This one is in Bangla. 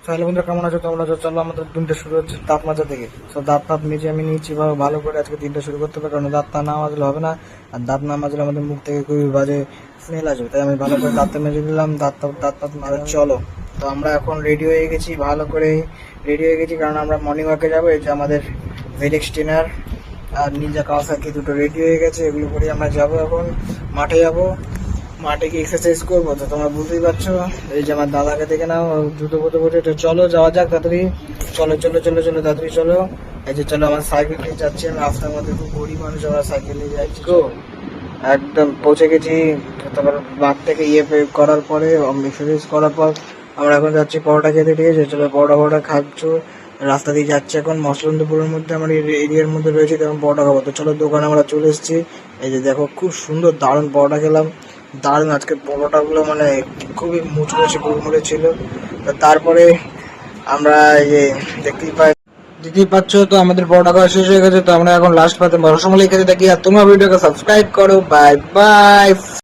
তাহলে বন্ধুরা কেমন আছো? চলো আমাদের দিনটা শুরু হচ্ছে দাঁত মাজা থেকে। তো দাঁত মেজে আমি নিয়েছি ভালো করে, আজকে দিনটা শুরু করতে হবে, কারণ দাঁত না মাজলে হবে না। আর দাঁত না মাজলে আমাদের মুখ থেকে খুবই বাজে স্মেল আসবে, তাই আমি ভালো করে দাঁতটা মেজে দিলাম। দাঁত মাজা। চলো, তো আমরা এখন রেডি হয়ে গেছি, ভালো করে রেডি হয়ে গেছি, কারণ আমরা মর্নিং ওয়াকে যাবো। এই যে আমাদের ভেডেক্স ট্রেনার আর নিনজা কাওয়াসাকি দুটো রেডি হয়ে গেছে, এগুলো করে আমরা যাবো। এখন মাঠে যাবো, মাঠে গিয়ে এক্সারসাইজ করবো। তো তোমরা বুঝতেই পারছো, এই যে আমার দাদাকে দেখে নাও, দ্রুত বটে। তো চলো যাওয়া যাক তাড়াতাড়ি। চলো তাড়াতাড়ি চলো। এই যে চলো, আমার সাইকেল নিয়ে যাচ্ছি, আমি রাস্তার মধ্যে খুব গরিব মানুষ, আমরা সাইকেল নিয়ে যাচ্ছি। তো একদম পৌঁছে গেছি। তারপর বাঘ থেকে করার পরে, এক্সারসাইজ করার পর আমরা এখন যাচ্ছি পরোটা খেতে। ঠিক আছে, চলো পরোটা খাচ্ছো। রাস্তা দিয়ে যাচ্ছে এখন মসলন্দপুরের মধ্যে, আমার এরিয়ার মধ্যে রয়েছে, তখন পরোটা খাবো। তো চলো, দোকানে আমরা চলে এসেছি। এই যে দেখো, খুব সুন্দর দারুণ পরোটা খেলাম, দারুণ। আজকে পরোটাগুলো মানে খুবই মুচমুচে কুড়মুড়ে ছিল। তো তারপরে আমরা এই যে দিতেই পাচ্ছ, তো আমাদের পরোটা খাওয়া শেষ হয়ে গেছে। তো আমরা এখন লাস্ট পাতে রসমালাই খেতে থাকি। আর তোমরা ভিডিওকে সাবস্ক্রাইব করো। Bye bye.